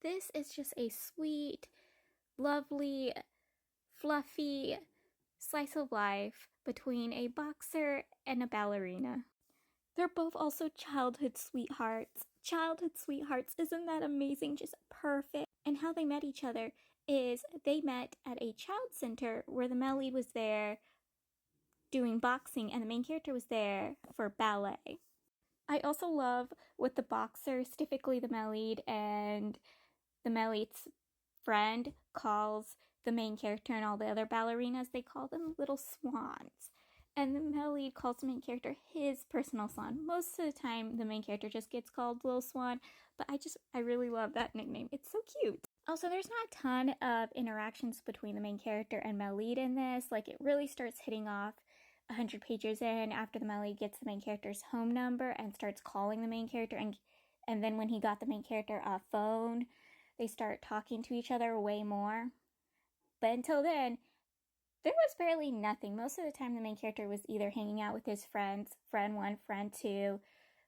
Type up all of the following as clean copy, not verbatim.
This is just a sweet, lovely, fluffy slice of life between a boxer and a ballerina. They're both also childhood sweethearts. Childhood sweethearts, isn't that amazing? Just perfect. And how they met each other is they met at a child center where the male lead was there doing boxing and the main character was there for ballet. I also love with the boxers, typically the male lead and the male lead's friend calls the main character and all the other ballerinas, they call them little swans. And the male lead calls the main character his personal swan. Most of the time, the main character just gets called Little Swan, but I really love that nickname. It's so cute. Also, there's not a ton of interactions between the main character and male lead in this. Like, it really starts hitting off 100 pages in after the male lead gets the main character's home number and starts calling the main character. And then when he got the main character a phone, they start talking to each other way more. But until then, there was barely nothing. Most of the time, the main character was either hanging out with his friends, friend one, friend two.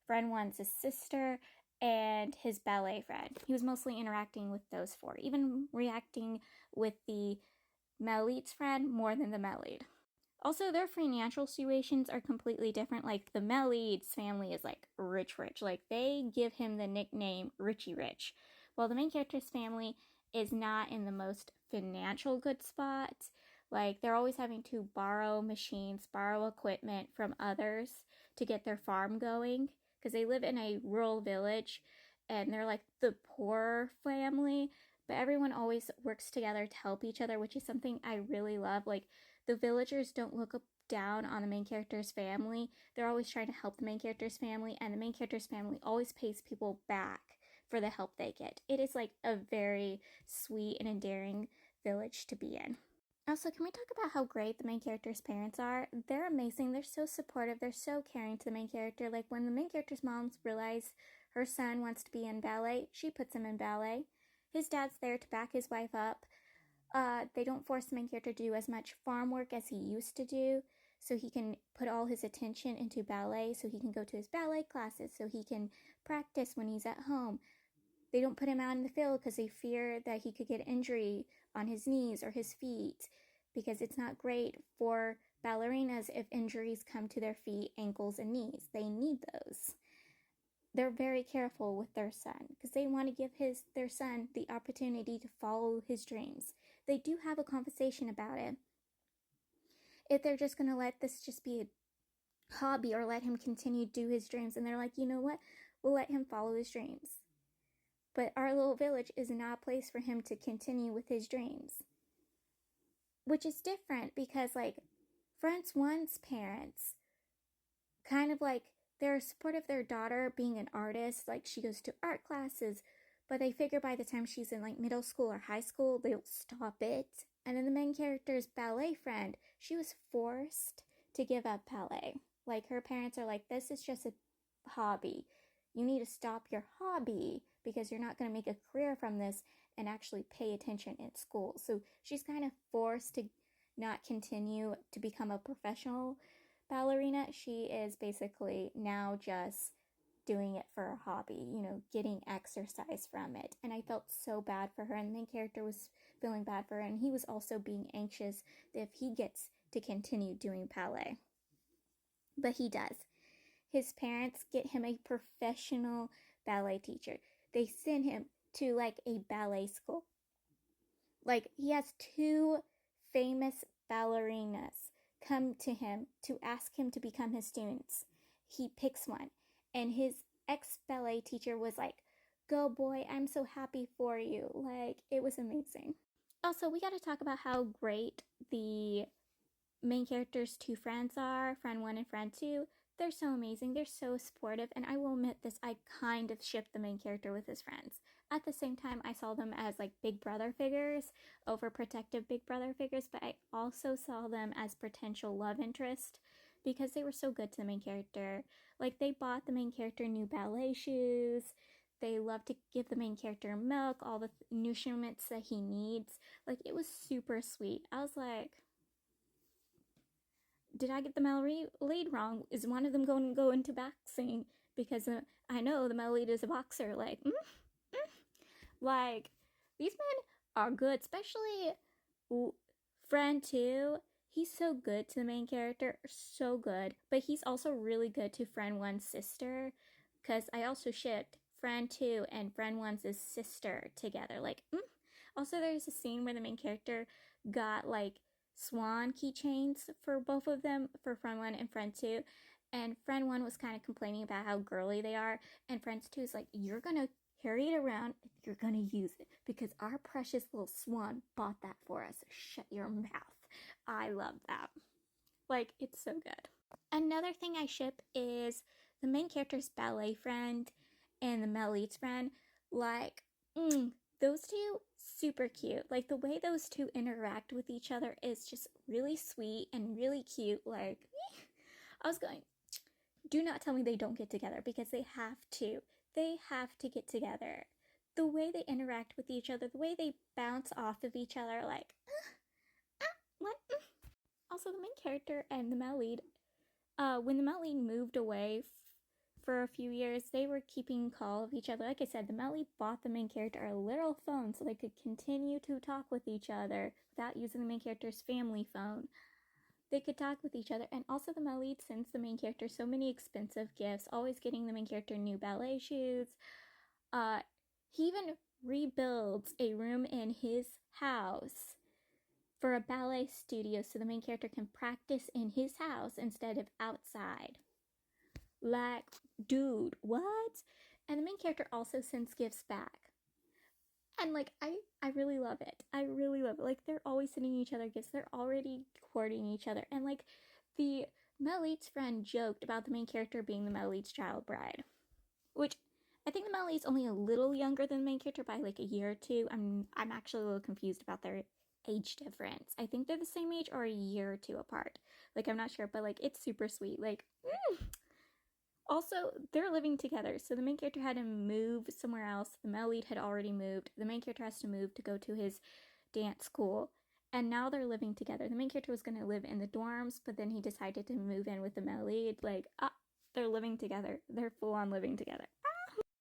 Friend one's his sister, and his ballet friend. He was mostly interacting with those four, even reacting with the male lead's friend more than the male lead. Also, their financial situations are completely different. Like, the male lead's family is like rich. Like, they give him the nickname Richie Rich. While the main character's family is not in the most financial good spot. Like, they're always having to borrow machines, borrow equipment from others to get their farm going because they live in a rural village and they're like the poor family, but everyone always works together to help each other, which is something I really love. Like, the villagers don't look down on the main character's family. They're always trying to help the main character's family, and the main character's family always pays people back for the help they get. It is like a very sweet and endearing village to be in. Also, can we talk about how great the main character's parents are? They're amazing. They're so supportive. They're so caring to the main character. Like, when the main character's mom realizes her son wants to be in ballet, she puts him in ballet. His dad's there to back his wife up. They don't force the main character to do as much farm work as he used to do, so he can put all his attention into ballet, so he can go to his ballet classes, so he can practice when he's at home. They don't put him out in the field because they fear that he could get injury on his knees or his feet, because it's not great for ballerinas if injuries come to their feet, ankles, and knees. They need those. They're very careful with their son because they want to give their son the opportunity to follow his dreams. They do have a conversation about it. If they're just going to let this just be a hobby or let him continue to do his dreams, and they're like, you know what? We'll let him follow his dreams. But our little village is not a place for him to continue with his dreams. Which is different because, like, France One's parents kind of like, they're supportive of their daughter being an artist. Like, she goes to art classes, but they figure by the time she's in like middle school or high school, they'll stop it. And then the main character's ballet friend, she was forced to give up ballet. Like, her parents are like, this is just a hobby. You need to stop your hobby because you're not going to make a career from this and actually pay attention in school. So she's kind of forced to not continue to become a professional ballerina. She is basically now just doing it for a hobby, getting exercise from it. And I felt so bad for her, and the main character was feeling bad for her, and he was also being anxious if he gets to continue doing ballet. But he does. His parents get him a professional ballet teacher. They send him to like a ballet school. Like, he has two famous ballerinas come to him to ask him to become his students. He picks one, and his ex-ballet teacher was like, go boy, I'm so happy for you. Like, it was amazing. Also, we got to talk about how great the main character's two friends are, friend one and friend two. They're so amazing. They're so supportive. And I will admit this, I kind of shipped the main character with his friends. At the same time, I saw them as like big brother figures, overprotective big brother figures, but I also saw them as potential love interest because they were so good to the main character. Like, they bought the main character new ballet shoes. They love to give the main character milk, all the nutrients that he needs. Like, it was super sweet. I was like, did I get the male lead wrong? Is one of them going to go into boxing? Because I know the male lead is a boxer. Like, Like, these men are good, especially Friend too. He's so good to the main character, so good. But he's also really good to Friend One's sister, because I also shipped Friend Two and Friend One's sister together. Like, also there's a scene where the main character got like swan keychains for both of them, for Friend One and Friend Two. And Friend One was kind of complaining about how girly they are, and Friend Two is like, "You're gonna carry it around, you're gonna use it because our precious little swan bought that for us. Shut your mouth." I love that. Like, it's so good. Another thing I ship is the main character's ballet friend and the male lead's friend. Like, those two, super cute. Like, the way those two interact with each other is just really sweet and really cute. Like, I was going, do not tell me they don't get together, because they have to. They have to get together. The way they interact with each other, the way they bounce off of each other, like, what? Also, the main character and the male lead, when the male lead moved away for a few years, they were keeping call of each other. Like I said, the male lead bought the main character a literal phone so they could continue to talk with each other without using the main character's family phone. They could talk with each other, and also the male lead sends the main character so many expensive gifts, always getting the main character new ballet shoes. He even rebuilds a room in his house for a ballet studio so the main character can practice in his house instead of outside. Like, dude, what? And the main character also sends gifts back. And like, I really love it. I really love it. Like, they're always sending each other gifts. They're already courting each other. And like, the male lead's friend joked about the main character being the male lead's child bride, which I think the male lead's only a little younger than the main character by like a year or two. I'm actually a little confused about their age difference. I think they're the same age or a year or two apart. Like, I'm not sure, but like, it's super sweet. Like, Also, they're living together, so the main character had to move somewhere else. The male lead had already moved. The main character has to move to go to his dance school, and now they're living together. The main character was going to live in the dorms, but then he decided to move in with the male lead. Like, they're living together. They're full on living together.